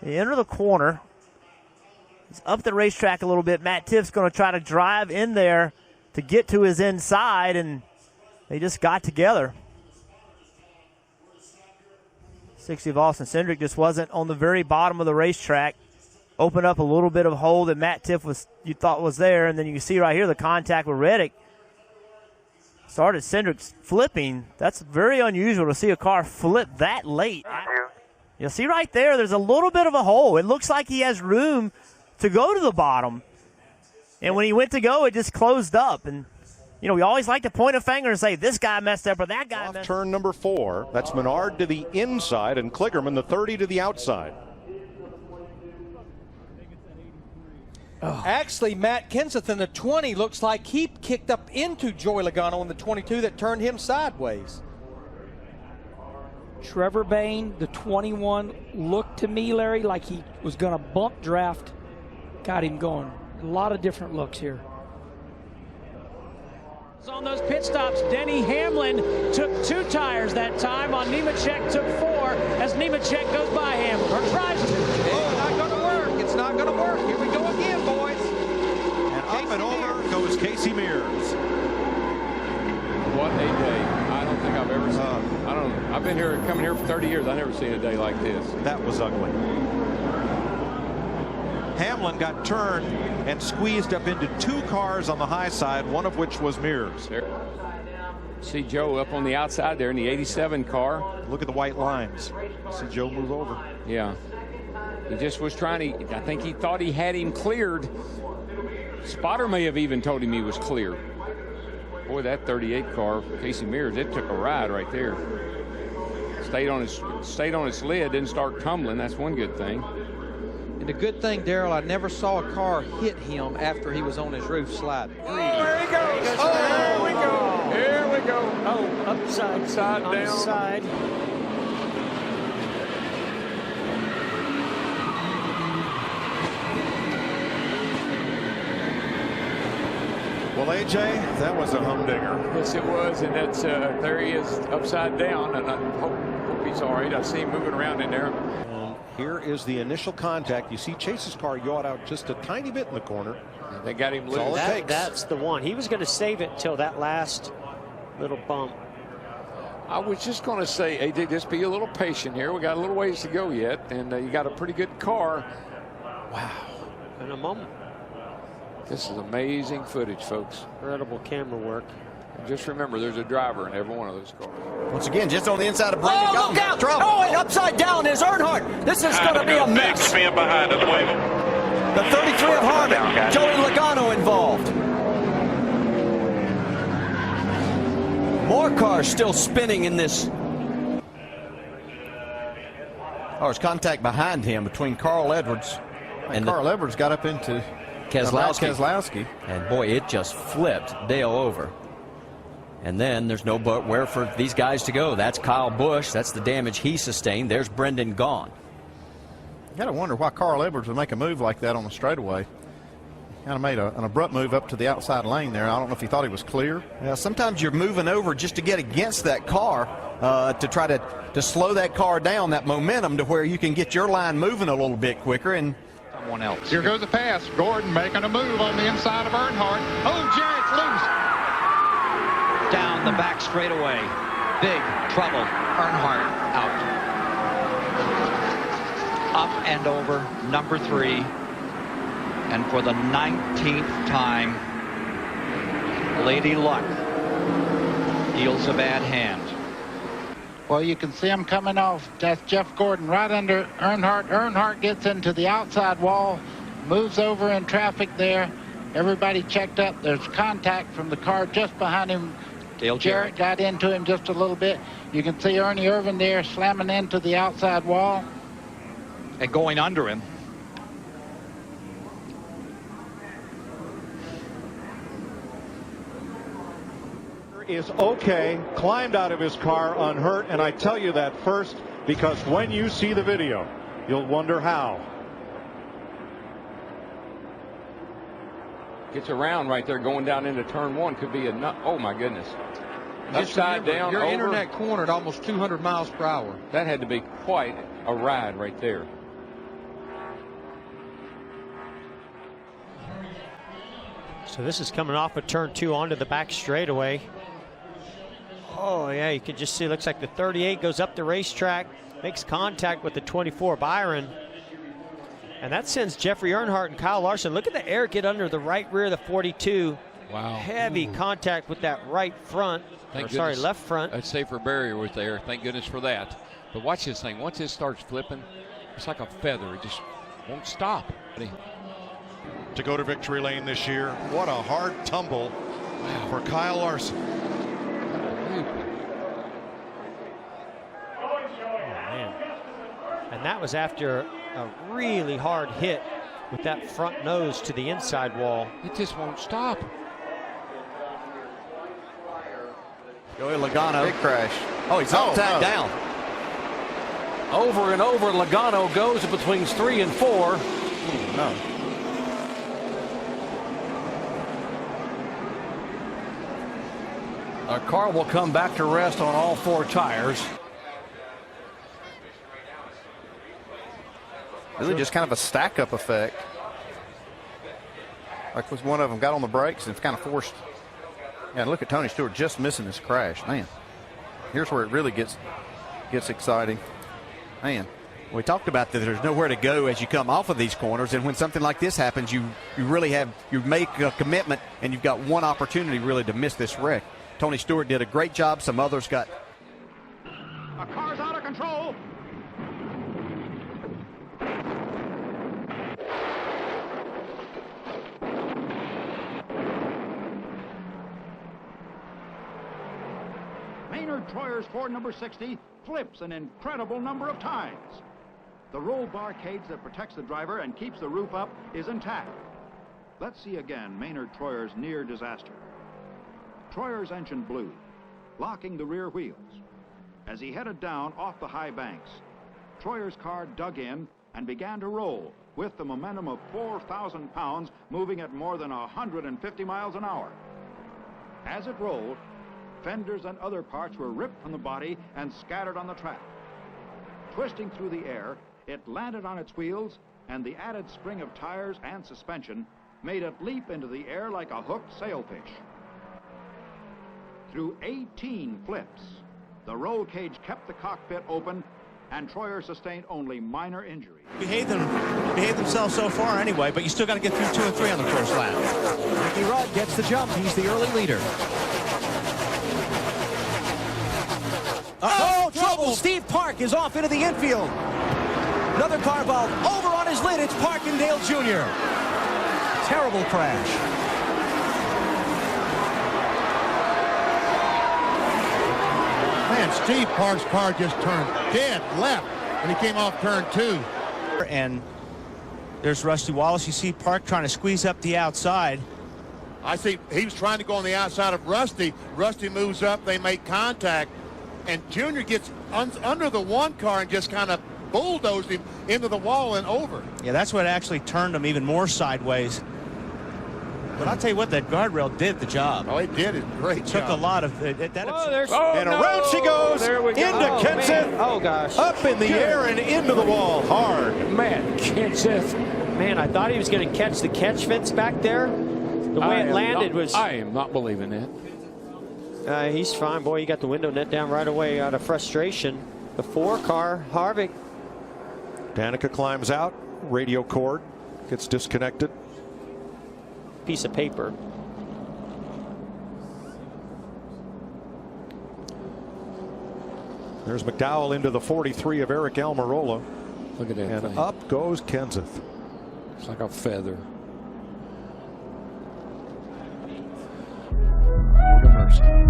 They enter the corner. He's up the racetrack a little bit. Matt Tiff's going to try to drive in there to get to his inside, and they just got together. 60 of Austin Cindric just wasn't on the very bottom of the racetrack. Opened up a little bit of hole that Matt Tiff you thought was there, and then you can see right here the contact with Reddick. Started Cindric's flipping. That's very unusual to see a car flip that late. You'll see right there, there's a little bit of a hole. It looks like he has room to go to the bottom. And when he went to go, it just closed up. And, you know, we always like to point a finger and say, this guy messed up or that guy messed up. Turn number 4. That's Menard to the inside and Kligerman, the 30, to the outside. Oh. Actually, Matt Kenseth in the 20 looks like he kicked up into Joey Logano in the 22 that turned him sideways. Trevor Bayne, the 21, looked to me, Larry, like he was going to bump draft. Got him going. A lot of different looks here. On those pit stops, Denny Hamlin took 2 tires that time. On Nemechek took 4 as Nemechek goes by Hamlin or tries to. It's not going to work. It's not going to work. Here we go again, boys. And up and over goes Casey Mears. What a day. I don't think I've ever seen. I've been here, coming here for 30 years. I've never seen a day like this. That was ugly. Hamlin got turned and squeezed up into 2 cars on the high side, one of which was Mears. There. See Joe up on the outside there in the 87 car. Look at the white lines. See Joe move over. Yeah. He just was trying to, I think he thought he had him cleared. Spotter may have even told him he was clear. Boy, that 38 car, Casey Mears, it took a ride right there. Stayed on its lid, didn't start tumbling. That's one good thing. And the good thing, Darrell, I never saw a car hit him after he was on his roof sliding. Oh, there he goes. Oh, here we go. Here we go. Oh, upside down. Side. Well, AJ, that was a humdinger. Yes, it was, and that's there he is upside down, and I hope he's all right. I see him moving around in there. And here is the initial contact. You see Chase's car yawed out just a tiny bit in the corner. They got him loose. That's the one. He was going to save it till that last little bump. I was just going to say, AJ, just be a little patient here. We got a little ways to go yet, and you got a pretty good car. Wow. In a moment. This is amazing footage, folks. Incredible camera work. And just remember, there's a driver in every one of those cars. Once again, just on the inside of Brandon. Oh, look out! Trouble. Oh, and upside down is Earnhardt. This is going to be a mess. Spin behind us, wave him. The 33 of Harvick. Joey Logano involved. More cars still spinning in this. Oh, there's contact behind him between Carl Edwards. And Carl Edwards got up into Keselowski. And boy, it just flipped Dale over. And then there's nowhere for these guys to go. That's Kyle Busch. That's the damage he sustained. There's Brendan gone. You got to wonder why Carl Edwards would make a move like that on the straightaway. Kind of made an abrupt move up to the outside lane there. I don't know if he thought he was clear. Yeah, sometimes you're moving over just to get against that car to try to slow that car down, that momentum, to where you can get your line moving a little bit quicker. And someone else. Here goes the pass. Gordon making a move on the inside of Earnhardt. Oh, Jarrett's loose. Down the back straightaway. Big trouble. Earnhardt out. Up and over number 3. And for the 19th time, Lady Luck deals a bad hand. Well, you can see him coming off. That's Jeff Gordon right under Earnhardt. Earnhardt gets into the outside wall, moves over in traffic there. Everybody checked up. There's contact from the car just behind him. Dale Jarrett got into him just a little bit. You can see Ernie Irvin there slamming into the outside wall. And going under him. Is okay, climbed out of his car unhurt, and I tell you that first because when you see the video, you'll wonder how. Gets around right there going down into turn 1. Could be a oh my goodness. Upside down. You're over. entering that corner at almost 200 miles per hour. That had to be quite a ride right there. So this is coming off of turn 2 onto the back straightaway. Oh yeah, you can just see, looks like the 38 goes up the racetrack, makes contact with the 24 Byron. And that sends Jeffrey Earnhardt and Kyle Larson. Look at the air get under the right rear of the 42. Wow. Heavy contact with that right front. Left front. That safer barrier was there. Thank goodness for that. But watch this thing. Once it starts flipping, it's like a feather. It just won't stop. To go to victory lane this year. What a hard tumble for Kyle Larson. Oh, man. And that was after a really hard hit with that front nose to the inside wall. It just won't stop. Joey Logano. Big crash. Oh, he's all tagged down. Over and over, Logano goes between 3 and 4. No. Our car will come back to rest on all 4 tires. Really just kind of a stack-up effect. Like was one of them got on the brakes and it's kind of forced. Yeah, look at Tony Stewart just missing this crash. Man, here's where it really gets exciting. Man. We talked about that there's nowhere to go as you come off of these corners, and when something like this happens, you make a commitment, and you've got one opportunity really to miss this wreck. Tony Stewart did a great job. Some others got. A car's out of control. Maynard Troyer's Ford number 60 flips an incredible number of times. The roll bar cage that protects the driver and keeps the roof up is intact. Let's see again Maynard Troyer's near disaster. Troyer's engine blew, locking the rear wheels. As he headed down off the high banks, Troyer's car dug in and began to roll with the momentum of 4,000 pounds moving at more than 150 miles an hour. As it rolled, fenders and other parts were ripped from the body and scattered on the track. Twisting through the air, it landed on its wheels, and the added spring of tires and suspension made it leap into the air like a hooked sailfish. Through 18 flips, the roll cage kept the cockpit open, and Troyer sustained only minor injuries. Behave themselves so far anyway, but you still got to get through 2 and 3 on the first lap. Ricky Rudd gets the jump. He's the early leader. Oh, trouble! Steve Park is off into the infield. Another car valve over on his lid. It's Parkindale Jr. Terrible crash. Man, Steve Park's car just turned dead left when he came off turn 2. And there's Rusty Wallace. You see Park trying to squeeze up the outside. I see he was trying to go on the outside of Rusty. Rusty moves up. They make contact. And Junior gets under the one car and just kind of bulldozed him into the wall and over. Yeah, that's what actually turned him even more sideways. But I'll tell you what, that guardrail did the job. Oh, it did a great job. Took a lot of and around she goes into Kenseth. Oh, gosh. Up in the air and into the wall hard. Man, Kenseth. Man, I thought he was going to catch the catch fence back there. The way it landed was... I am not believing that. He's fine, boy. He got the window net down right away out of frustration. The 4 car, Harvick. Danica climbs out. Radio cord gets disconnected. Piece of paper. There's McDowell into the 43 of Eric Almirola. Look at that and thing. Up goes Kenseth. It's like a feather.